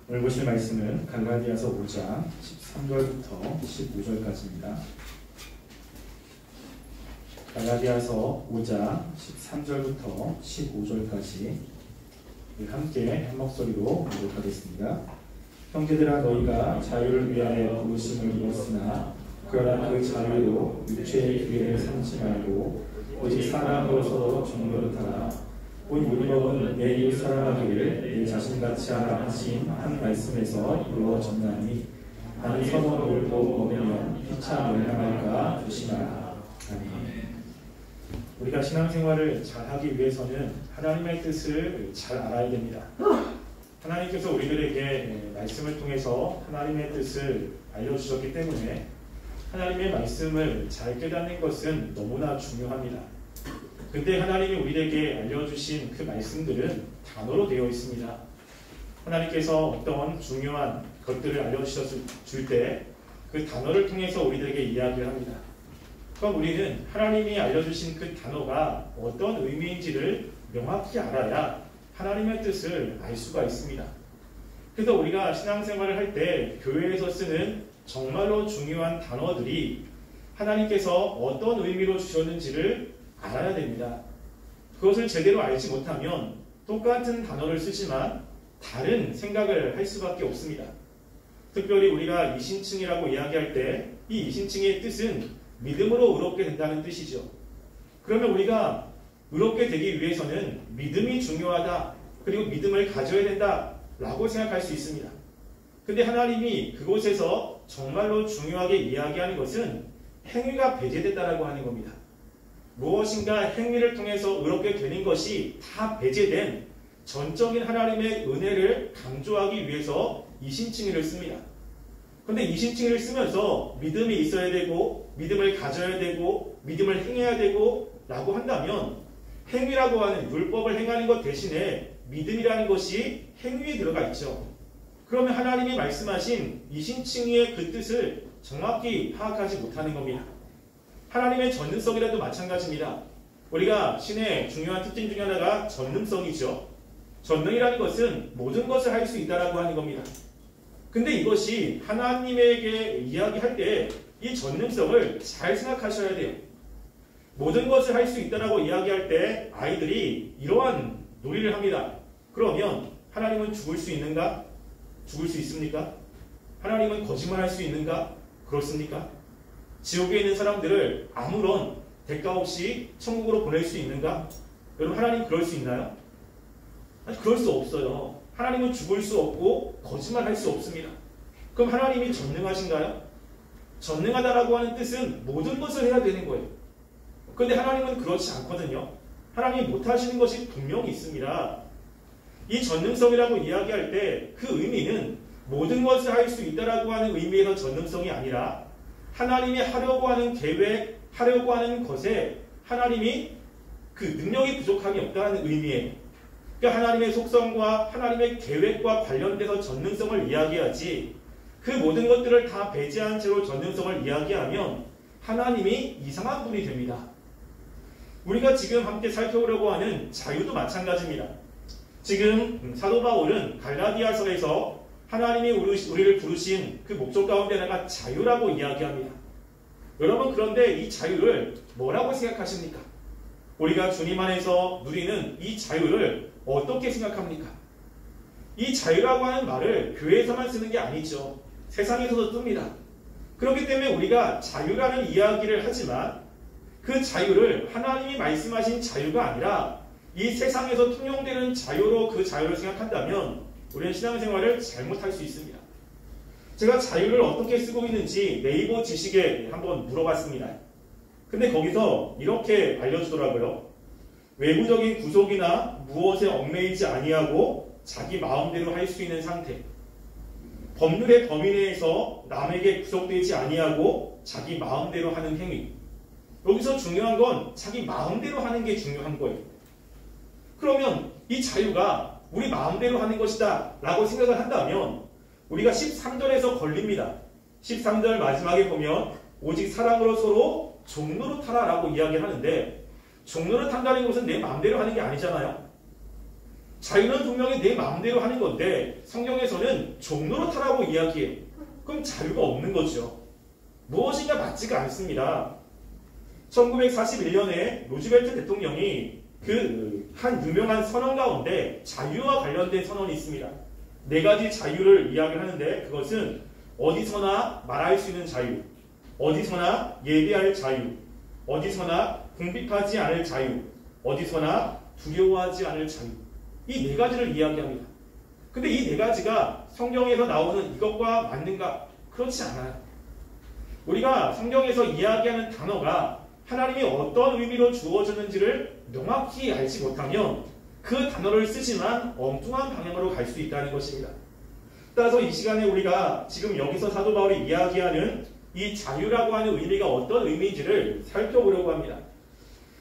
오늘 보실 말씀은 갈라디아서 5장 13절부터 15절까지입니다. 갈라디아서 5장 13절부터 15절까지 함께 한 목소리로 교독하겠습니다. 형제들아, 너희가 자유를 위하여 부르심을 입었으나 그러나 그 자유로 육체의 기회를 삼지 말고 오직 사랑으로서 정노릇하라. 곧 율법은 내 이웃 사랑하기를 내 자신같이 하라 하신 한 말씀에서 이루어졌나니 나는 서번 율법 어기면 피차 멸망할까 조심하라. 아멘. 우리가 신앙생활을 잘하기 위해서는 하나님의 뜻을 잘 알아야 됩니다. 하나님께서 우리들에게 말씀을 통해서 하나님의 뜻을 알려주셨기 때문에 하나님의 말씀을 잘 깨닫는 것은 너무나 중요합니다. 근데 하나님이 우리에게 알려주신 그 말씀들은 단어로 되어 있습니다. 하나님께서 어떤 중요한 것들을 알려주실 때 그 단어를 통해서 우리들에게 이야기를 합니다. 그럼 우리는 하나님이 알려주신 그 단어가 어떤 의미인지를 명확히 알아야 하나님의 뜻을 알 수가 있습니다. 그래서 우리가 신앙생활을 할 때 교회에서 쓰는 정말로 중요한 단어들이 하나님께서 어떤 의미로 주셨는지를 알아야 됩니다. 그것을 제대로 알지 못하면 똑같은 단어를 쓰지만 다른 생각을 할 수밖에 없습니다. 특별히 우리가 이신칭이라고 이야기할 때 이 이신칭의 뜻은 믿음으로 의롭게 된다는 뜻이죠. 그러면 우리가 의롭게 되기 위해서는 믿음이 중요하다, 그리고 믿음을 가져야 된다 라고 생각할 수 있습니다. 근데 하나님이 그곳에서 정말로 중요하게 이야기하는 것은 행위가 배제된다라고 하는 겁니다. 무엇인가 행위를 통해서 의롭게 되는 것이 다 배제된 전적인 하나님의 은혜를 강조하기 위해서 이신칭의를 씁니다. 그런데 이신칭의를 쓰면서 믿음이 있어야 되고 믿음을 가져야 되고 믿음을 행해야 되고 라고 한다면 행위라고 하는 율법을 행하는 것 대신에 믿음이라는 것이 행위에 들어가 있죠. 그러면 하나님이 말씀하신 이신칭의의 그 뜻을 정확히 파악하지 못하는 겁니다. 하나님의 전능성이라도 마찬가지입니다. 우리가 신의 중요한 특징 중에 하나가 전능성이죠. 전능이라는 것은 모든 것을 할 수 있다라고 하는 겁니다. 근데 이것이 하나님에게 이야기할 때 이 전능성을 잘 생각하셔야 돼요. 모든 것을 할 수 있다라고 이야기할 때 아이들이 이러한 놀이를 합니다. 그러면 하나님은 죽을 수 있는가? 죽을 수 있습니까? 하나님은 거짓말할 수 있는가? 그렇습니까? 지옥에 있는 사람들을 아무런 대가 없이 천국으로 보낼 수 있는가? 여러분, 하나님 그럴 수 있나요? 아니, 그럴 수 없어요. 하나님은 죽을 수 없고 거짓말할 수 없습니다. 그럼 하나님이 전능하신가요? 전능하다라고 하는 뜻은 모든 것을 해야 되는 거예요. 그런데 하나님은 그렇지 않거든요. 하나님이 못하시는 것이 분명히 있습니다. 이 전능성이라고 이야기할 때 그 의미는 모든 것을 할 수 있다라고 하는 의미에서 전능성이 아니라 하나님이 하려고 하는 계획, 하려고 하는 것에 하나님이 그 능력이 부족함이 없다는 의미예요. 그러니까 하나님의 속성과 하나님의 계획과 관련돼서 전능성을 이야기하지 그 모든 것들을 다 배제한 채로 전능성을 이야기하면 하나님이 이상한 분이 됩니다. 우리가 지금 함께 살펴보려고 하는 자유도 마찬가지입니다. 지금 사도 바울은 갈라디아서에서 하나님이 우리를 부르신 그 목적 가운데 하나가 자유라고 이야기합니다. 여러분, 그런데 이 자유를 뭐라고 생각하십니까? 우리가 주님 안에서 누리는 이 자유를 어떻게 생각합니까? 이 자유라고 하는 말을 교회에서만 쓰는 게 아니죠. 세상에서도 씁니다. 그렇기 때문에 우리가 자유라는 이야기를 하지만 그 자유를 하나님이 말씀하신 자유가 아니라 이 세상에서 통용되는 자유로 그 자유를 생각한다면 우리는 신앙생활을 잘못할 수 있습니다. 제가 자유를 어떻게 쓰고 있는지 네이버 지식에 한번 물어봤습니다. 근데 거기서 이렇게 알려주더라고요. 외부적인 구속이나 무엇에 얽매이지 아니하고 자기 마음대로 할 수 있는 상태. 법률의 범위 내에서 남에게 구속되지 아니하고 자기 마음대로 하는 행위. 여기서 중요한 건 자기 마음대로 하는 게 중요한 거예요. 그러면 이 자유가 우리 마음대로 하는 것이다 라고 생각을 한다면 우리가 13절에서 걸립니다. 13절 마지막에 보면 오직 사랑으로 서로 종노릇하라 라고 이야기를 하는데 종노릇한다는 것은 내 마음대로 하는 게 아니잖아요. 자유는 분명히 내 마음대로 하는 건데 성경에서는 종노릇하라고 이야기해. 그럼 자유가 없는 거죠. 무엇인가 맞지가 않습니다. 1941년에 루즈벨트 대통령이 그 한 유명한 선언 가운데 자유와 관련된 선언이 있습니다. 4가지 자유를 이야기하는데 그것은 어디서나 말할 수 있는 자유, 어디서나 예배할 자유, 어디서나 궁핍하지 않을 자유, 어디서나 두려워하지 않을 자유. 이 4가지를 이야기합니다. 근데 이 4가지가 성경에서 나오는 이것과 맞는가? 그렇지 않아요. 우리가 성경에서 이야기하는 단어가 하나님이 어떤 의미로 주어졌는지를 명확히 알지 못하면 그 단어를 쓰지만 엉뚱한 방향으로 갈 수 있다는 것입니다. 따라서 이 시간에 우리가 지금 여기서 사도 바울이 이야기하는 이 자유라고 하는 의미가 어떤 의미인지를 살펴보려고 합니다.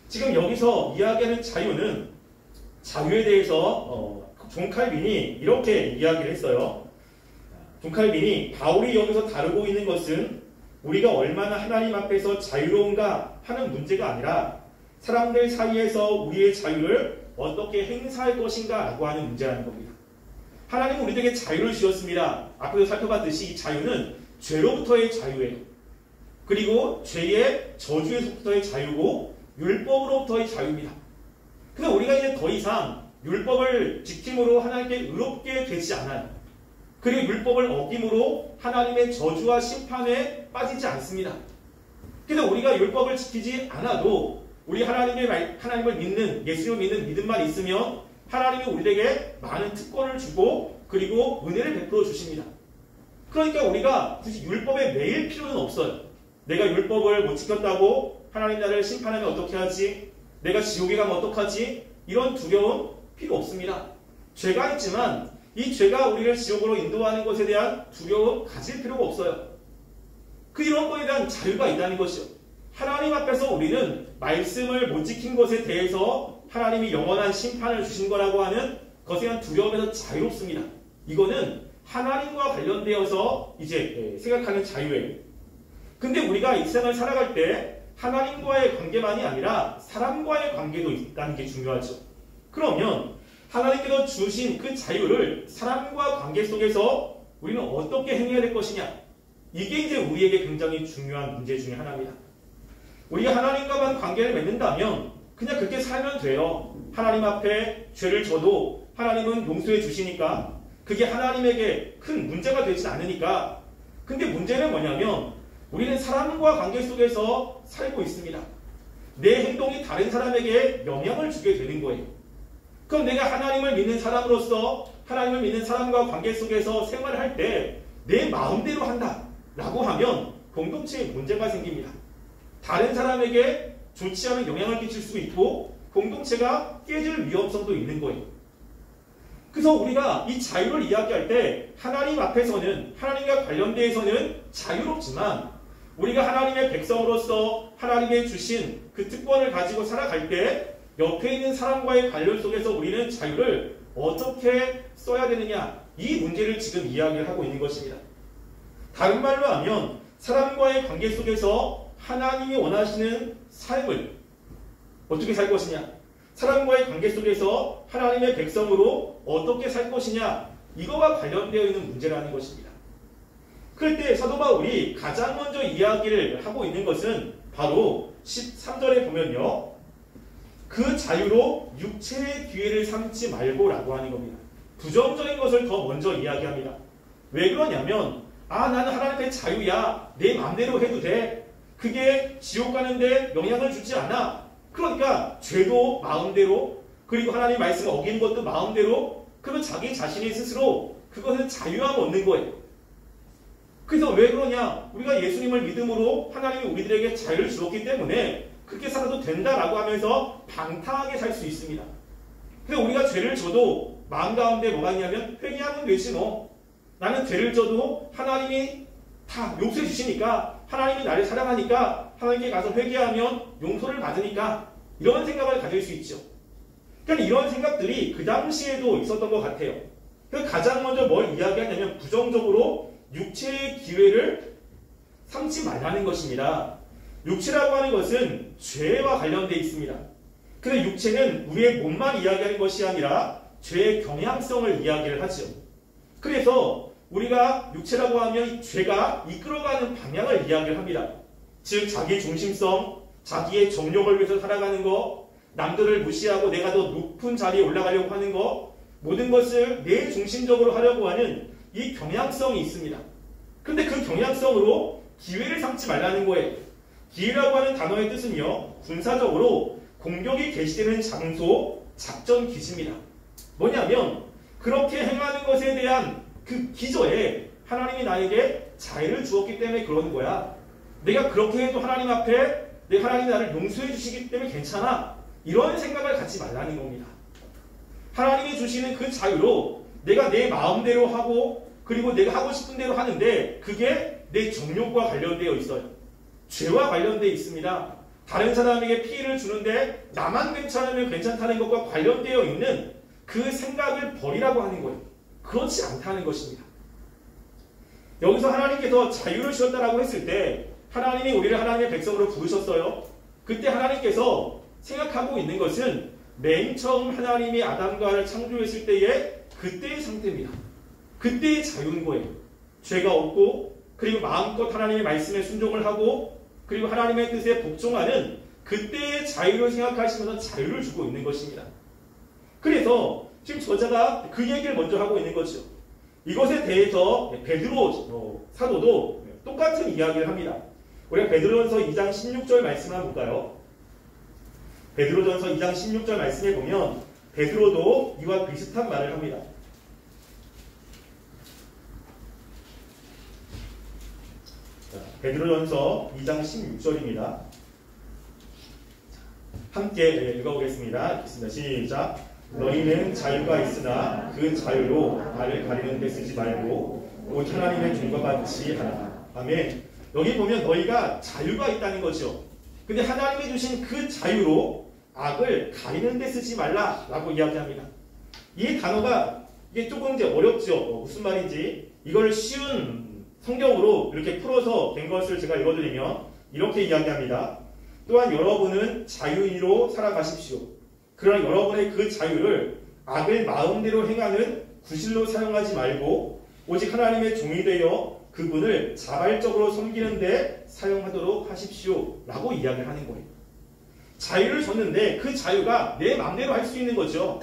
지금 여기서 이야기하는 자유는 자유에 대해서 존 칼빈이 이렇게 이야기를 했어요. 존 칼빈이 바울이 여기서 다루고 있는 것은 우리가 얼마나 하나님 앞에서 자유로운가 하는 문제가 아니라 사람들 사이에서 우리의 자유를 어떻게 행사할 것인가 라고 하는 문제라는 겁니다. 하나님은 우리에게 자유를 주셨습니다. 앞에서 살펴봤듯이 이 자유는 죄로부터의 자유예요. 그리고 죄의 저주에서부터의 자유고 율법으로부터의 자유입니다. 그래서 우리가 이제 더 이상 율법을 지킴으로 하나님께 의롭게 되지 않아요. 그리고 율법을 어김으로 하나님의 저주와 심판에 빠지지 않습니다. 그래서 우리가 율법을 지키지 않아도 우리 하나님을 믿는, 예수님을 믿는 믿음만 있으면 하나님이 우리에게 많은 특권을 주고 그리고 은혜를 베풀어 주십니다. 그러니까 우리가 굳이 율법에 매일 필요는 없어요. 내가 율법을 못 지켰다고 하나님 나를 심판하면 어떻게 하지? 내가 지옥에 가면 어떡하지? 이런 두려움 필요 없습니다. 죄가 있지만 이 죄가 우리를 지옥으로 인도하는 것에 대한 두려움 가질 필요가 없어요. 이런 것에 대한 자유가 있다는 것이요. 하나님 앞에서 우리는 말씀을 못 지킨 것에 대해서 하나님이 영원한 심판을 주신 거라고 하는 것에 대한 두려움에서 자유롭습니다. 이거는 하나님과 관련되어서 이제 생각하는 자유예요. 근데 우리가 이 세상을 살아갈 때 하나님과의 관계만이 아니라 사람과의 관계도 있다는 게 중요하죠. 그러면 하나님께서 주신 그 자유를 사람과 관계 속에서 우리는 어떻게 행해야 될 것이냐? 이게 이제 우리에게 굉장히 중요한 문제 중에 하나입니다. 우리가 하나님과만 관계를 맺는다면 그냥 그렇게 살면 돼요. 하나님 앞에 죄를 져도 하나님은 용서해 주시니까 그게 하나님에게 큰 문제가 되지 않으니까. 근데 문제는 뭐냐면 우리는 사람과 관계 속에서 살고 있습니다. 내 행동이 다른 사람에게 영향을 주게 되는 거예요. 그럼 내가 하나님을 믿는 사람으로서 하나님을 믿는 사람과 관계 속에서 생활을 할 때 내 마음대로 한다라고 하면 공동체에 문제가 생깁니다. 다른 사람에게 좋지 않은 영향을 끼칠 수 있고 공동체가 깨질 위험성도 있는 거예요. 그래서 우리가 이 자유를 이야기할 때 하나님 앞에서는 하나님과 관련돼서는 자유롭지만 우리가 하나님의 백성으로서 하나님의 주신 그 특권을 가지고 살아갈 때 옆에 있는 사람과의 관련 속에서 우리는 자유를 어떻게 써야 되느냐, 이 문제를 지금 이야기를 하고 있는 것입니다. 다른 말로 하면 사람과의 관계 속에서 하나님이 원하시는 삶을 어떻게 살 것이냐, 사람과의 관계 속에서 하나님의 백성으로 어떻게 살 것이냐, 이거와 관련되어 있는 문제라는 것입니다. 그럴 때 사도 바울이 가장 먼저 이야기를 하고 있는 것은 바로 13절에 보면요, 그 자유로 육체의 기회를 삼지 말고 라고 하는 겁니다. 부정적인 것을 더 먼저 이야기합니다. 왜 그러냐면 나는 하나님의 자유야, 내 마음대로 해도 돼, 그게 지옥 가는데 영향을 주지 않아. 그러니까 죄도 마음대로, 그리고 하나님의 말씀을 어기는 것도 마음대로, 그러면 자기 자신이 스스로 그것은 자유함을 얻는 거예요. 그래서 왜 그러냐, 우리가 예수님을 믿음으로 하나님이 우리들에게 자유를 주었기 때문에 그렇게 살아도 된다라고 하면서 방탕하게 살 수 있습니다. 그래서 우리가 죄를 져도 마음 가운데 뭐가 있냐면 회개하면 되지 뭐, 나는 죄를 져도 하나님이 다 용서해 주시니까, 하나님이 나를 사랑하니까 하나님께 가서 회개하면 용서를 받으니까, 이런 생각을 가질 수 있죠. 그러니까 이런 생각들이 그 당시에도 있었던 것 같아요. 그래서 가장 먼저 뭘 이야기하냐면 부정적으로 육체의 기회를 삼지 말라는 것입니다. 육체라고 하는 것은 죄와 관련되어 있습니다. 그래서 육체는 우리의 몸만 이야기하는 것이 아니라 죄의 경향성을 이야기를 하죠. 그래서 우리가 육체라고 하면 이 죄가 이끌어가는 방향을 이야기를 합니다. 즉 자기 중심성, 자기의 정욕을 위해서 살아가는 거, 남들을 무시하고 내가 더 높은 자리에 올라가려고 하는 거, 모든 것을 내 중심적으로 하려고 하는 이 경향성이 있습니다. 그런데 그 경향성으로 기회를 삼지 말라는 거예요. 기회라고 하는 단어의 뜻은요, 군사적으로 공격이 개시되는 장소, 작전 기지입니다. 뭐냐면 그렇게 행하는 것에 대한 그 기저에 하나님이 나에게 자유를 주었기 때문에 그러는 거야. 내가 그렇게 해도 하나님 앞에 내 하나님이 나를 용서해 주시기 때문에 괜찮아. 이런 생각을 갖지 말라는 겁니다. 하나님이 주시는 그 자유로 내가 내 마음대로 하고 그리고 내가 하고 싶은 대로 하는데 그게 내 정욕과 관련되어 있어요. 죄와 관련되어 있습니다. 다른 사람에게 피해를 주는데 나만 괜찮으면 괜찮다는 것과 관련되어 있는 그 생각을 버리라고 하는 거예요. 그렇지 않다는 것입니다. 여기서 하나님께서 자유를 주셨다라고 했을 때 하나님이 우리를 하나님의 백성으로 부르셨어요. 그때 하나님께서 생각하고 있는 것은 맨 처음 하나님이 아담과 하와를 창조했을 때의 그때의 상태입니다. 그때의 자유인 거예요. 죄가 없고 그리고 마음껏 하나님의 말씀에 순종을 하고 그리고 하나님의 뜻에 복종하는 그때의 자유를 생각하시면서 자유를 주고 있는 것입니다. 그래서 지금 저자가 그 얘기를 먼저 하고 있는 거죠. 이것에 대해서 베드로 사도도 똑같은 이야기를 합니다. 우리가 베드로전서 2장 16절 말씀을 한번 볼까요? 베드로전서 2장 16절 말씀에 보면 베드로도 이와 비슷한 말을 합니다. 베드로전서 2장 16절입니다. 함께 읽어보겠습니다. 읽겠습니다. 시작. 너희는 자유가 있으나 그 자유로 나를 가리는 데 쓰지 말고 곧 하나님의 종과 같이 하라. 아멘. 여기 보면 너희가 자유가 있다는 거죠. 근데 하나님이 주신 그 자유로 악을 가리는 데 쓰지 말라라고 이야기합니다. 이 단어가 이게 조금 이제 어렵죠. 무슨 말인지 이걸 쉬운 성경으로 이렇게 풀어서 된 것을 제가 읽어드리면 이렇게 이야기합니다. 또한 여러분은 자유인으로 살아가십시오. 그러나 여러분의 그 자유를 악을 마음대로 행하는 구실로 사용하지 말고 오직 하나님의 종이 되어 그분을 자발적으로 섬기는 데 사용하도록 하십시오 라고 이야기를 하는 거예요. 자유를 줬는데 그 자유가 내 마음대로 할 수 있는 거죠.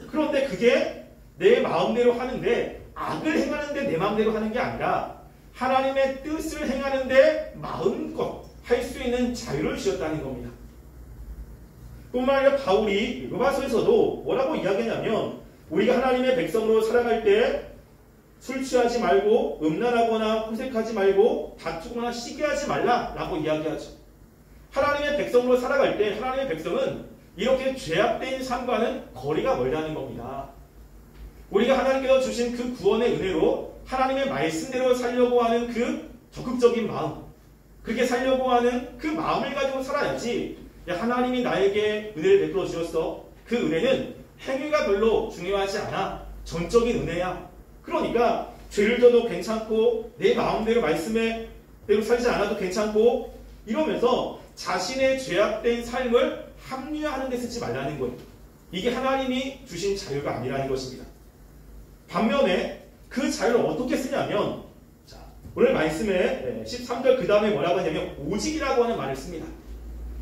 그런데 그게 내 마음대로 하는데 악을 행하는데 내 마음대로 하는 게 아니라 하나님의 뜻을 행하는데 마음껏 할 수 있는 자유를 주셨다는 겁니다. 뿐만 아니라 바울이 로마서에서도 뭐라고 이야기하냐면 우리가 하나님의 백성으로 살아갈 때 술 취하지 말고 음란하거나 호색하지 말고 다투거나 시기하지 말라라고 이야기하죠. 하나님의 백성으로 살아갈 때 하나님의 백성은 이렇게 죄악된 삶과는 거리가 멀다는 겁니다. 우리가 하나님께서 주신 그 구원의 은혜로 하나님의 말씀대로 살려고 하는 그 적극적인 마음, 그렇게 살려고 하는 그 마음을 가지고 살아야지 하나님이 나에게 은혜를 베풀어 주셨어. 그 은혜는 행위가 별로 중요하지 않아. 전적인 은혜야. 그러니까 죄를 져도 괜찮고 내 마음대로 말씀대로 살지 않아도 괜찮고 이러면서 자신의 죄악된 삶을 합리화하는 데 쓰지 말라는 거예요. 이게 하나님이 주신 자유가 아니라는 것입니다. 반면에 그 자유를 어떻게 쓰냐면 오늘 말씀에 13절 그 다음에 뭐라고 하냐면 오직이라고 하는 말을 씁니다.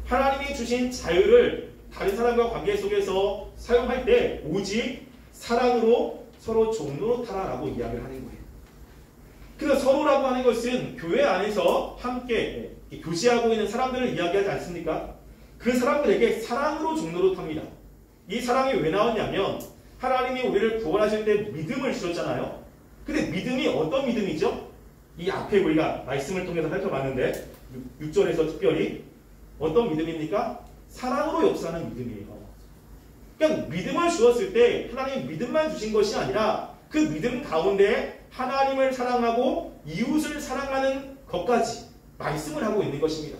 하나님이 주신 자유를 다른 사람과 관계 속에서 사용할 때 오직 사랑으로 서로 종노릇하라라고 이야기를 하는 거예요. 그래서 서로라고 하는 것은 교회 안에서 함께 교제하고 있는 사람들을 이야기하지 않습니까? 그 사람들에게 사랑으로 종노릇합니다. 이 사랑이 왜 나왔냐면 하나님이 우리를 구원하실 때 믿음을 주셨잖아요. 근데 믿음이 어떤 믿음이죠? 이 앞에 우리가 말씀을 통해서 살펴봤는데 6절에서 특별히 어떤 믿음입니까? 사랑으로 역사하는 믿음이에요. 그러니까 믿음을 주었을 때 하나님이 믿음만 주신 것이 아니라 그 믿음 가운데 하나님을 사랑하고 이웃을 사랑하는 것까지 말씀을 하고 있는 것입니다.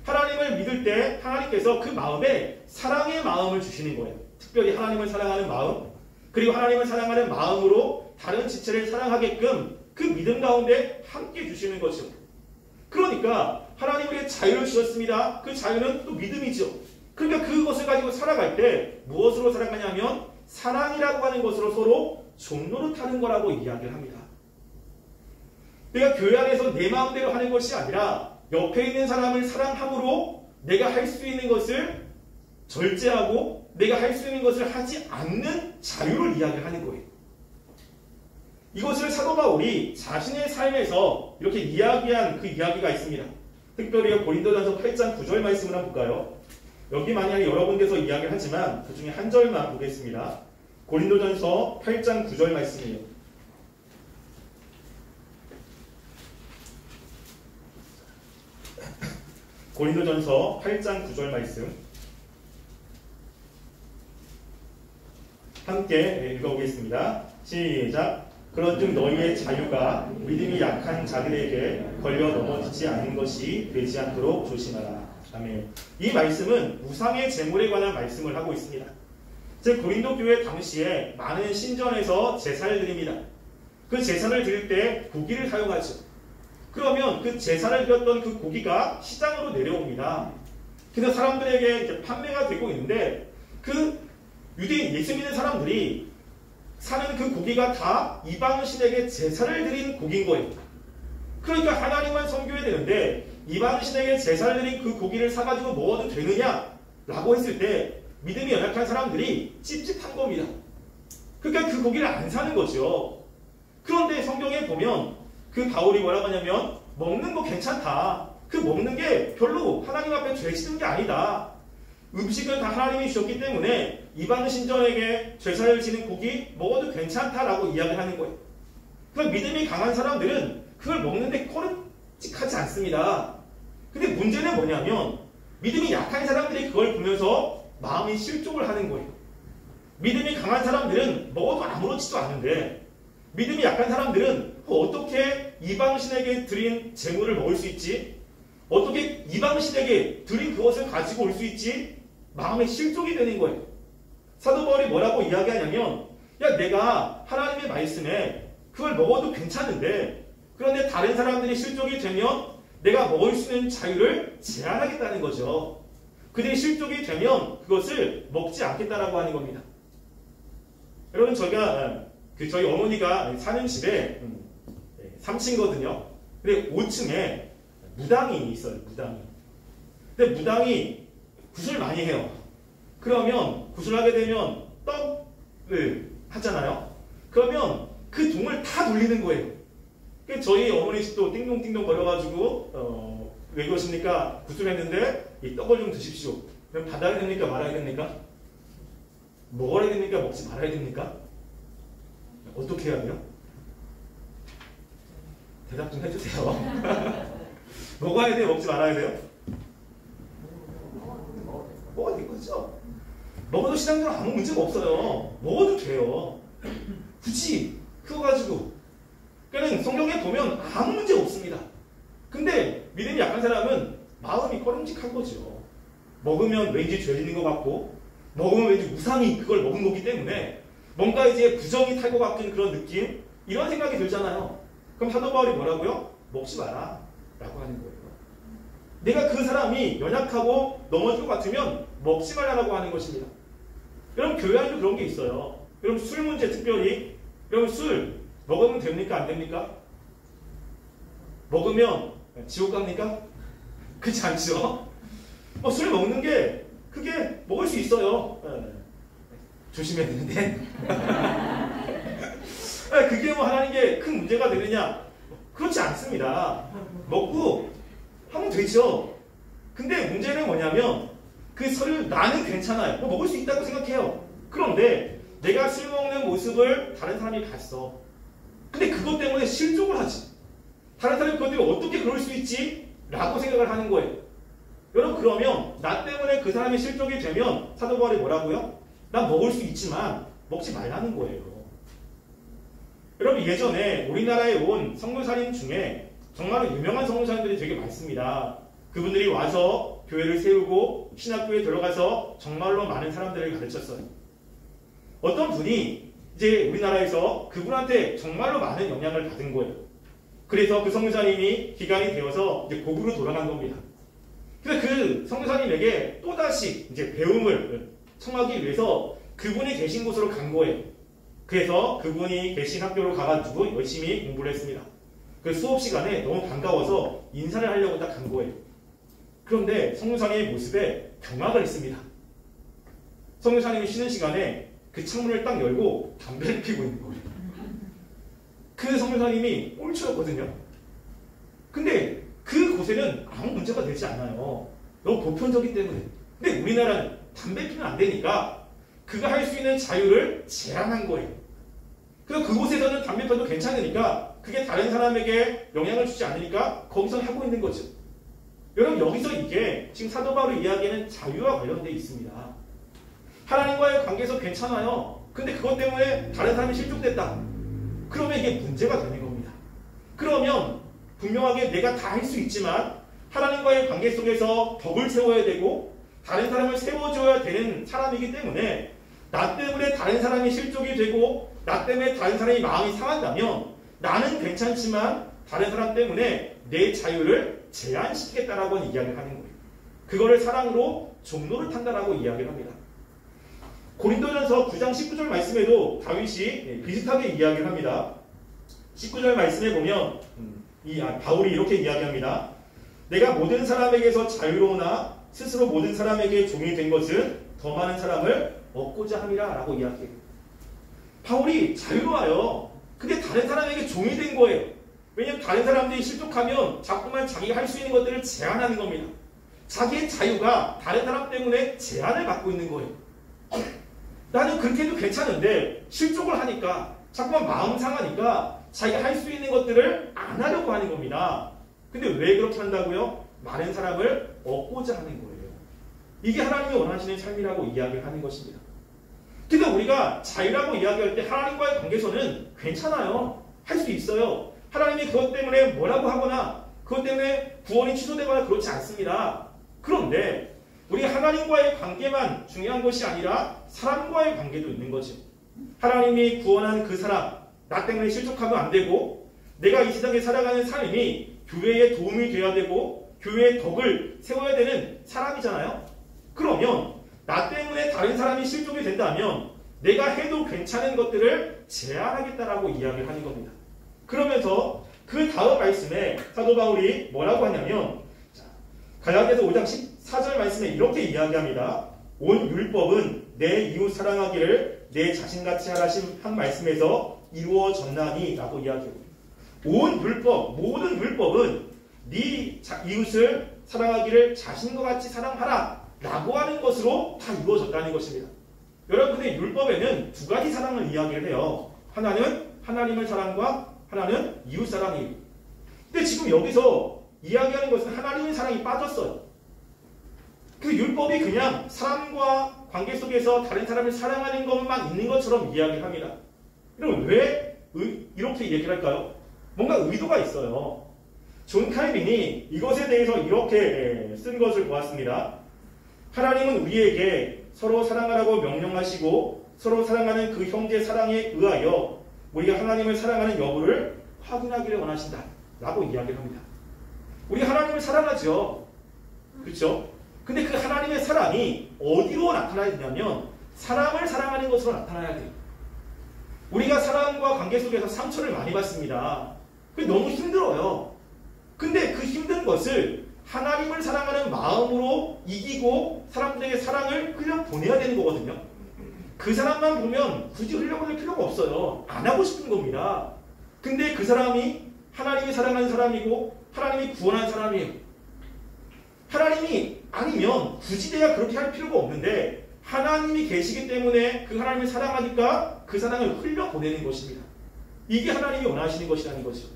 하나님을 믿을 때 하나님께서 그 마음에 사랑의 마음을 주시는 거예요. 특별히 하나님을 사랑하는 마음, 그리고 하나님을 사랑하는 마음으로 다른 지체를 사랑하게끔 그 믿음 가운데 함께 주시는 거죠. 그러니까 하나님 우리에게 자유를 주셨습니다. 그 자유는 또 믿음이죠. 그러니까 그것을 가지고 살아갈 때 무엇으로 살아가냐면 사랑이라고 하는 것으로 서로 종노릇하는 거라고 이야기를 합니다. 내가 교회 안에서 내 마음대로 하는 것이 아니라 옆에 있는 사람을 사랑함으로 내가 할 수 있는 것을 절제하고 내가 할 수 있는 것을 하지 않는 자유를 이야기하는 거예요. 이것을 사도 바울이 자신의 삶에서 이렇게 이야기한 그 이야기가 있습니다. 특별히 고린도전서 8장 9절 말씀을 한번 볼까요? 여기 만약에 여러 군데서 이야기를 하지만 그 중에 한 절만 보겠습니다. 고린도전서 8장 9절 말씀이에요. 고린도전서 8장 9절 말씀 함께 읽어보겠습니다. 시작. 그런즉 너희의 자유가 믿음이 약한 자들에게 걸려 넘어지지 않는 것이 되지 않도록 조심하라. 아멘. 이 말씀은 우상의 제물에 관한 말씀을 하고 있습니다. 즉 고린도 교회 당시에 많은 신전에서 제사를 드립니다. 그 제사를 드릴 때 고기를 사용하죠. 그러면 그 제사를 드렸던 그 고기가 시장으로 내려옵니다. 그래서 사람들에게 이제 판매가 되고 있는데 그 유대인 예수 믿는 사람들이 사는 그 고기가 다 이방신에게 제사를 드린 고기인 거예요. 그러니까 하나님만 섬겨야 되는데 이방신에게 제사를 드린 그 고기를 사가지고 먹어도 되느냐라고 했을 때 믿음이 연약한 사람들이 찝찝한 겁니다. 그러니까 그 고기를 안 사는 거죠. 그런데 성경에 보면 그 바울이 뭐라고 하냐면 먹는 거 괜찮다. 그 먹는 게 별로 하나님 앞에 죄짓는 게 아니다. 음식은 다 하나님이 주셨기 때문에 이방 신전에게 제사를 지는 고기 먹어도 괜찮다라고 이야기하는 거예요. 그 믿음이 강한 사람들은 그걸 먹는데 꺼름직하지 않습니다. 근데 문제는 뭐냐면 믿음이 약한 사람들이 그걸 보면서 마음이 실족을 하는 거예요. 믿음이 강한 사람들은 먹어도 아무렇지도 않은데 믿음이 약한 사람들은 어떻게 이방신에게 드린 재물을 먹을 수 있지? 어떻게 이방신에게 드린 그것을 가지고 올 수 있지? 마음에 실족이 되는 거예요. 사도 바울이 뭐라고 이야기하냐면 야 내가 하나님의 말씀에 그걸 먹어도 괜찮은데 그런데 다른 사람들이 실족이 되면 내가 먹을 수 있는 자유를 제한하겠다는 거죠. 그들이 실족이 되면 그것을 먹지 않겠다라고 하는 겁니다. 여러분 저희가 저희 어머니가 사는 집에 3층이거든요. 근데 5층에 무당이 있어요. 무당이. 근데 무당이 굿을 많이 해요. 그러면 굿을 하게 되면 떡을 하잖아요. 그러면 그 동을 다 돌리는 거예요. 저희 어머니 집도 띵동띵동 거려가지고 왜 그러십니까? 굿을 했는데 이 떡을 좀 드십시오. 그럼 받아야 됩니까? 말아야 됩니까? 먹어야 됩니까? 먹지 말아야 됩니까? 어떻게 해야 돼요? 대답 좀 해주세요. 먹어야 돼요? 먹지 말아야 돼요? 먹어야 될 거죠. 먹어도 신앙적으로 아무 문제가 없어요. 먹어도 돼요. 굳이 그거 가지고. 그러니까 성경에 보면 아무 문제 없습니다. 근데 믿음이 약한 사람은 마음이 꺼름직한 거죠. 먹으면 왠지 죄 짓는 것 같고 먹으면 왠지 우상이 그걸 먹은 거기 때문에 뭔가 이제 부정이 탈 것 같은 그런 느낌? 이런 생각이 들잖아요. 그럼 사도 바울이 뭐라고요? 먹지 마라 라고 하는 거예요. 내가 그 사람이 연약하고 넘어질 것 같으면 먹지 말라고 하는 것입니다. 여러분 교회 안에도 그런 게 있어요. 여러분 술 문제 특별히 여러분 술 먹으면 됩니까? 안 됩니까? 먹으면 지옥 갑니까? 그렇지 않죠? 술 먹는 게 그게 먹을 수 있어요. 조심해야 되는데 그게 뭐 하나님께 큰 문제가 되느냐? 그렇지 않습니다. 먹고 하면 되죠. 근데 문제는 뭐냐면 그 술을 나는 괜찮아요. 먹을 수 있다고 생각해요. 그런데 내가 술 먹는 모습을 다른 사람이 봤어. 근데 그것 때문에 실족을 하지. 다른 사람이 그것 때문에 어떻게 그럴 수 있지? 라고 생각을 하는 거예요. 여러분 그러면 나 때문에 그 사람이 실족이 되면 사도 바울이 뭐라고요? 난 먹을 수 있지만 먹지 말라는 거예요. 여러분 예전에 우리나라에 온 선교사님 중에 정말 유명한 선교사님들이 되게 많습니다. 그분들이 와서 교회를 세우고 신학교에 들어가서 정말로 많은 사람들을 가르쳤어요. 어떤 분이 이제 우리나라에서 그분한테 정말로 많은 영향을 받은 거예요. 그래서 그 선교사님이 기간이 되어서 이제 고국으로 돌아간 겁니다. 그래서 그 선교사님에게 또다시 이제 배움을 청하기 위해서 그분이 계신 곳으로 간 거예요. 그래서 그분이 계신 학교로 가가지고 열심히 공부를 했습니다. 그 수업 시간에 너무 반가워서 인사를 하려고 딱 간 거예요. 그런데 성령사님의 모습에 경악을 했습니다. 성령사님이 쉬는 시간에 그 창문을 딱 열고 담배를 피고 있는 거예요. 그 성령사님이 꼴초였거든요. 근데 그곳에는 아무 문제가 되지 않아요. 너무 보편적이기 때문에. 근데 우리나라는 담배 피면 안 되니까 그가 할 수 있는 자유를 제한한 거예요. 그래서 그곳에서는 담배 피워도 괜찮으니까 그게 다른 사람에게 영향을 주지 않으니까 거기서 하고 있는 거죠. 여러분 여기서 이게 지금 사도 바울이 이야기하는 자유와 관련되어 있습니다. 하나님과의 관계에서 괜찮아요. 근데 그것 때문에 다른 사람이 실족됐다. 그러면 이게 문제가 되는 겁니다. 그러면 분명하게 내가 다 할 수 있지만 하나님과의 관계 속에서 덕을 세워야 되고 다른 사람을 세워줘야 되는 사람이기 때문에 나 때문에 다른 사람이 실족이 되고 나 때문에 다른 사람이 마음이 상한다면 나는 괜찮지만 다른 사람 때문에 내 자유를 제한시키겠다라고 이야기를 하는 거예요. 그거를 사랑으로 종로를 탄다라고 이야기를 합니다. 고린도전서 9장 19절 말씀에도 다윗이 비슷하게 이야기를 합니다. 19절 말씀에 보면 바울이 이렇게 이야기합니다. 내가 모든 사람에게서 자유로우나 스스로 모든 사람에게 종이 된 것은 더 많은 사람을 얻고자 함이라 라고 이야기해요. 바울이 자유로워요. 근데 다른 사람에게 종이 된 거예요. 왜냐하면 다른 사람들이 실족하면 자꾸만 자기가 할 수 있는 것들을 제한하는 겁니다. 자기의 자유가 다른 사람 때문에 제한을 받고 있는 거예요. 나는 그렇게 해도 괜찮은데 실족을 하니까 자꾸만 마음 상하니까 자기가 할 수 있는 것들을 안 하려고 하는 겁니다. 근데 왜 그렇게 한다고요? 많은 사람을 얻고자 하는 거예요. 이게 하나님이 원하시는 삶이라고 이야기를 하는 것입니다. 근데 우리가 자유라고 이야기할 때 하나님과의 관계에서는 괜찮아요. 할 수 있어요. 하나님이 그것 때문에 뭐라고 하거나 그것 때문에 구원이 취소되거나 그렇지 않습니다. 그런데 우리 하나님과의 관계만 중요한 것이 아니라 사람과의 관계도 있는 거죠. 하나님이 구원한 그 사람, 나 때문에 실족하면 안 되고 내가 이 세상에 살아가는 삶이 교회에 도움이 되어야 되고 교회의 덕을 세워야 되는 사람이잖아요. 그러면 나 때문에 다른 사람이 실족이 된다면 내가 해도 괜찮은 것들을 제한하겠다라고 이야기를 하는 겁니다. 그러면서 그 다음 말씀에 사도 바울이 뭐라고 하냐면 갈라디아서 5장 14절 말씀에 이렇게 이야기합니다. 온 율법은 내 이웃 사랑하기를 내 자신같이 하라신 한 말씀에서 이루어졌나니 라고 이야기해요. 온 율법, 모든 율법은 네 이웃을 사랑하기를 자신과 같이 사랑하라 라고 하는 것으로 다 이루어졌다는 것입니다. 여러분 근데 율법에는 두 가지 사랑을 이야기를 해요. 하나는 하나님의 사랑과 하나는 이웃 사랑이에요. 근데 지금 여기서 이야기하는 것은 하나님의 사랑이 빠졌어요. 그 율법이 그냥 사람과 관계 속에서 다른 사람을 사랑하는 것만 있는 것처럼 이야기합니다. 그럼 왜 이렇게 얘기를 할까요? 뭔가 의도가 있어요. 존 칼빈이 이것에 대해서 이렇게 쓴 것을 보았습니다. 하나님은 우리에게 서로 사랑하라고 명령하시고 서로 사랑하는 그 형제 사랑에 의하여 우리가 하나님을 사랑하는 여부를 확인하기를 원하신다 라고 이야기를 합니다. 우리 하나님을 사랑하죠. 그렇죠? 근데 그 하나님의 사랑이 어디로 나타나야 되냐면 사람을 사랑하는 것으로 나타나야 돼요. 우리가 사람과 관계 속에서 상처를 많이 받습니다. 그게 너무 힘들어요. 근데 그 힘든 것을 하나님을 사랑하는 마음으로 이기고 사람들에게 사랑을 흘려보내야 되는 거거든요. 그 사람만 보면 굳이 흘려보낼 필요가 없어요. 안 하고 싶은 겁니다. 근데 그 사람이 하나님이 사랑하는 사람이고 하나님이 구원한 사람이에요. 하나님이 아니면 굳이 내가 그렇게 할 필요가 없는데 하나님이 계시기 때문에 그 하나님을 사랑하니까 그 사랑을 흘려보내는 것입니다. 이게 하나님이 원하시는 것이라는 거죠.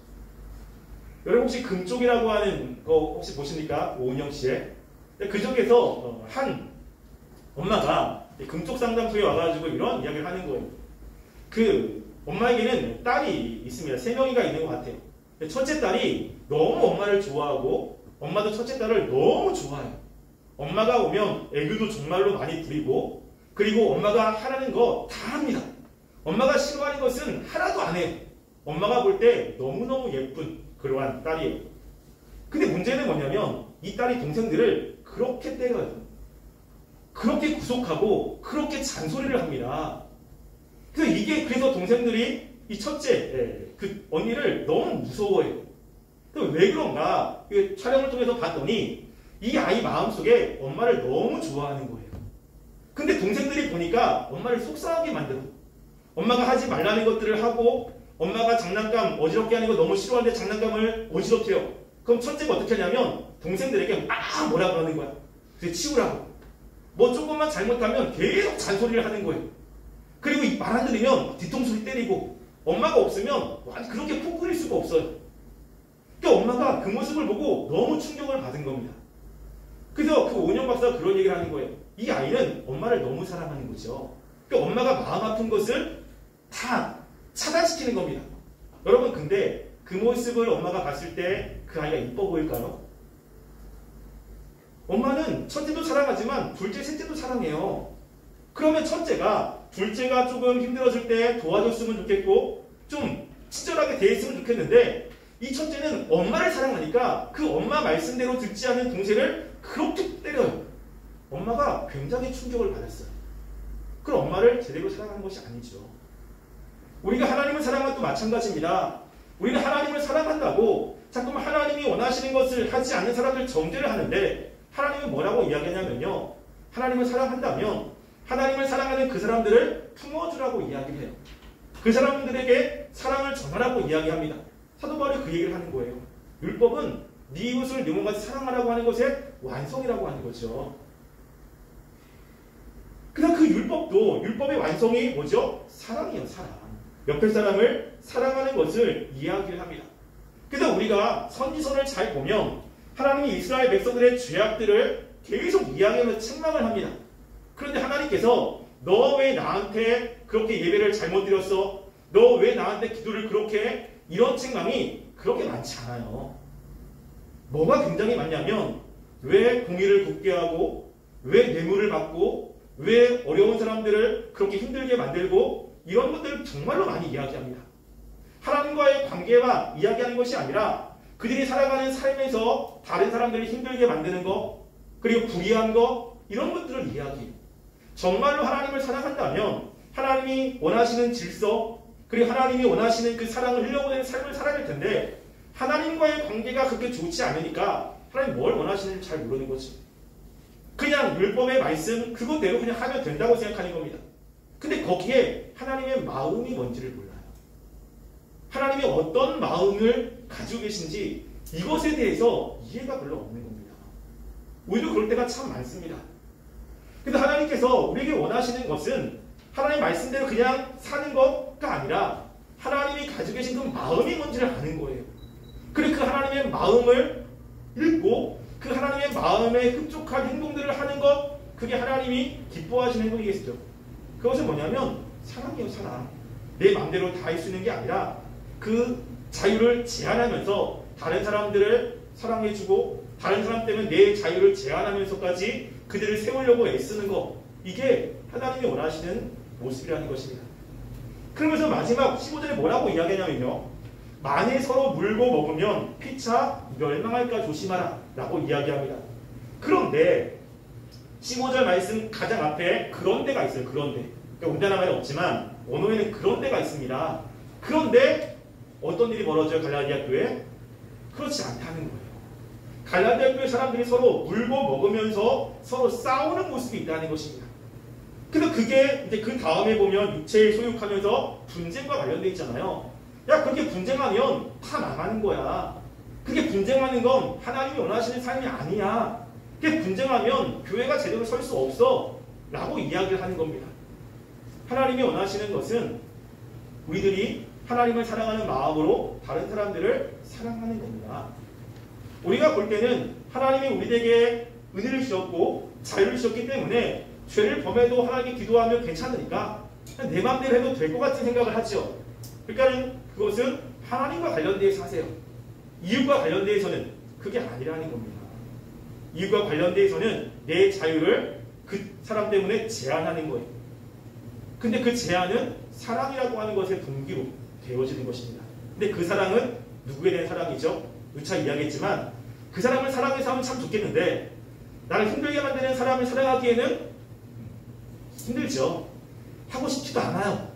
여러분 혹시 금쪽이라고 하는 거 혹시 보십니까? 오은영 씨의. 그 중에서 한 엄마가 금쪽 상담소에 와가지고 이런 이야기를 하는 거예요. 그 엄마에게는 딸이 있습니다. 3명이가 있는 것 같아요. 첫째 딸이 너무 엄마를 좋아하고 엄마도 첫째 딸을 너무 좋아해요. 엄마가 오면 애교도 정말로 많이 부리고 그리고 엄마가 하라는 거 다 합니다. 엄마가 싫어하는 것은 하나도 안 해요. 엄마가 볼 때 너무너무 예쁜 그러한 딸이에요. 근데 문제는 뭐냐면 이 딸이 동생들을 그렇게 때려요. 그렇게 구속하고 그렇게 잔소리를 합니다. 그래서 동생들이 이 첫째 그 언니를 너무 무서워해요. 왜 그런가? 촬영을 통해서 봤더니 이 아이 마음속에 엄마를 너무 좋아하는 거예요. 근데 동생들이 보니까 엄마를 속상하게 만들어. 엄마가 하지 말라는 것들을 하고 엄마가 장난감 어지럽게 하는 거 너무 싫어하는데 장난감을 어지럽게 해요. 그럼 첫째가 어떻게 하냐면 동생들에게 뭐라 그러는 거야. 그래서 치우라고. 뭐 조금만 잘못하면 계속 잔소리를 하는 거예요. 그리고 말 안 들으면 뒤통수를 때리고 엄마가 없으면 그렇게 푹 끓일 수가 없어요. 그러니까 엄마가 그 모습을 보고 너무 충격을 받은 겁니다. 그래서 그 오은영 박사가 그런 얘기를 하는 거예요. 이 아이는 엄마를 너무 사랑하는 거죠. 그러니까 엄마가 마음 아픈 것을 다 차단시키는 겁니다. 여러분 근데 그 모습을 엄마가 봤을 때 그 아이가 이뻐 보일까요? 엄마는 첫째도 사랑하지만 둘째, 셋째도 사랑해요. 그러면 첫째가 둘째가 조금 힘들어질 때 도와줬으면 좋겠고 좀 친절하게 대했으면 좋겠는데 이 첫째는 엄마를 사랑하니까 그 엄마 말씀대로 듣지 않은 동생을 그렇게 때려요. 엄마가 굉장히 충격을 받았어요. 그럼 엄마를 제대로 사랑하는 것이 아니죠. 우리가 하나님을 사랑한 것도 마찬가지입니다. 우리는 하나님을 사랑한다고 자꾸만 하나님이 원하시는 것을 하지 않는 사람들 정죄를 하는데 하나님은 뭐라고 이야기하냐면요. 하나님을 사랑한다면 하나님을 사랑하는 그 사람들을 품어주라고 이야기해요. 그 사람들에게 사랑을 전하라고 이야기합니다. 사도 바울이 그 얘기를 하는 거예요. 율법은 네 이웃을 네 몸같이 사랑하라고 하는 것의 완성이라고 하는 거죠. 그래서 그 율법의 완성이 뭐죠? 사랑이에요, 사랑. 옆에 사람을 사랑하는 것을 이야기를 합니다. 그래서 우리가 선지서를 잘 보면 하나님이 이스라엘 백성들의 죄악들을 계속 이야기하면서 책망을 합니다. 그런데 하나님께서 너 왜 나한테 그렇게 예배를 잘못 드렸어? 너 왜 나한테 기도를 그렇게 해? 이런 책망이 그렇게 많지 않아요. 뭐가 굉장히 많냐면 왜 공의를 굳게 하고 왜 뇌물을 받고 왜 어려운 사람들을 그렇게 힘들게 만들고 이런 것들을 정말로 많이 이야기합니다. 하나님과의 관계와 이야기하는 것이 아니라 그들이 살아가는 삶에서 다른 사람들을 힘들게 만드는 것 그리고 불의한 것 이런 것들을 이야기해요. 정말로 하나님을 사랑한다면 하나님이 원하시는 질서 그리고 하나님이 원하시는 그 사랑을 흘려보내는 삶을 살아야 될 텐데 하나님과의 관계가 그렇게 좋지 않으니까 하나님 뭘 원하시는지 잘 모르는 거지. 그냥 율법의 말씀 그것대로 그냥 하면 된다고 생각하는 겁니다. 근데 거기에 하나님의 마음이 뭔지를 몰라요. 하나님이 어떤 마음을 가지고 계신지 이것에 대해서 이해가 별로 없는 겁니다. 오히려 그럴 때가 참 많습니다. 근데 하나님께서 우리에게 원하시는 것은 하나님 말씀대로 그냥 사는 것가 아니라 하나님이 가지고 계신 그 마음이 뭔지를 아는 거예요. 그리고 그 하나님의 마음을 읽고 그 하나님의 마음에 흡족한 행동들을 하는 것 그게 하나님이 기뻐하시는 행동이겠죠. 그것은 뭐냐면 사랑이에요. 사랑. 내 마음대로 다 할 수 있는 게 아니라 그 자유를 제한하면서 다른 사람들을 사랑해주고 다른 사람 때문에 내 자유를 제한하면서까지 그들을 세우려고 애쓰는 것 이게 하나님이 원하시는 모습이라는 것입니다. 그러면서 마지막 15절에 뭐라고 이야기하냐면요. 만일 서로 물고 먹으면 피차 멸망할까 조심하라 라고 이야기합니다. 그런데 15절 말씀 가장 앞에 그런 데가 있어요. 그런데 그러니까 온다는 없지만 언어에는 그런 데가 있습니다. 그런데 어떤 일이 벌어져요? 갈라디아 교회? 그렇지 않다는 거예요. 갈라디아 교회 사람들이 서로 물고 먹으면서 서로 싸우는 모습이 있다는 것입니다. 그래서 그게 이제 그 다음에 보면 육체에 소육하면서 분쟁과 관련되어 있잖아요. 야 그렇게 분쟁하면 다 나가는 거야. 그게 분쟁하는 건 하나님이 원하시는 삶이 아니야. 그게 분쟁하면 교회가 제대로 설 수 없어 라고 이야기를 하는 겁니다. 하나님이 원하시는 것은 우리들이 하나님을 사랑하는 마음으로 다른 사람들을 사랑하는 겁니다. 우리가 볼 때는 하나님이 우리에게 은혜를 주셨고 자유를 주셨기 때문에 죄를 범해도 하나님께 기도하면 괜찮으니까 내 마음대로 해도 될 것 같은 생각을 하죠. 그러니까 그것은 하나님과 관련돼서 하세요. 이웃과 관련돼서는 그게 아니라는 겁니다. 이웃과 관련돼서는 내 자유를 그 사람 때문에 제한하는 거예요. 근데 그 제한은 사랑이라고 하는 것의 동기로 되어지는 것입니다. 근데 그 사랑은 누구에 대한 사랑이죠? 누차 이야기했지만 그 사람을 사랑해서 하면 참 좋겠는데 나를 힘들게 만드는 사람을 사랑하기에는 힘들죠. 하고 싶지도 않아요.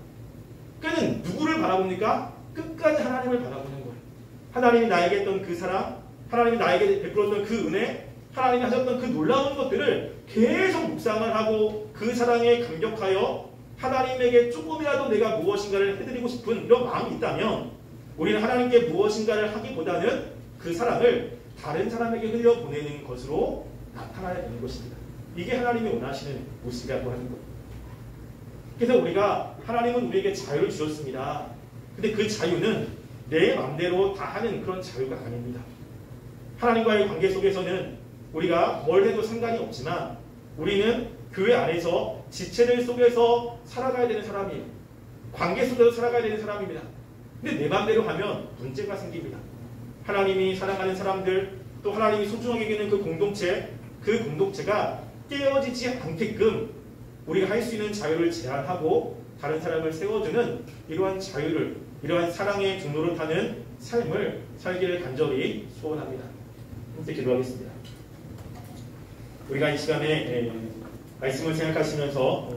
그러니까 누구를 바라봅니까? 끝까지 하나님을 바라보는 거예요. 하나님이 나에게 했던 그 사랑, 하나님이 나에게 베풀었던 그 은혜, 하나님이 하셨던 그 놀라운 것들을 계속 묵상을 하고 그 사랑에 감격하여 하나님에게 조금이라도 내가 무엇인가를 해드리고 싶은 이런 마음이 있다면 우리는 하나님께 무엇인가를 하기보다는 그 사랑을 다른 사람에게 흘려보내는 것으로 나타나야 되는 것입니다. 이게 하나님이 원하시는 모습이라고 하는 거예요. 그래서 우리가 하나님은 우리에게 자유를 주셨습니다. 근데 그 자유는 내 마음대로 다 하는 그런 자유가 아닙니다. 하나님과의 관계 속에서는 우리가 뭘 해도 상관이 없지만 우리는 교회 안에서 지체들 속에서 살아가야 되는 사람이에요. 관계 속에서 살아가야 되는 사람입니다. 근데 내 마음대로 하면 문제가 생깁니다. 하나님이 사랑하는 사람들, 또 하나님이 소중하게 여기는 그 공동체가 깨어지지 않게끔 우리가 할 수 있는 자유를 제한하고 다른 사람을 세워주는 이러한 자유를, 이러한 사랑의 종로를 타는 삶을 살기를 간절히 소원합니다. 함께 기도하겠습니다. 우리가 이 시간에 말씀을 생각하시면서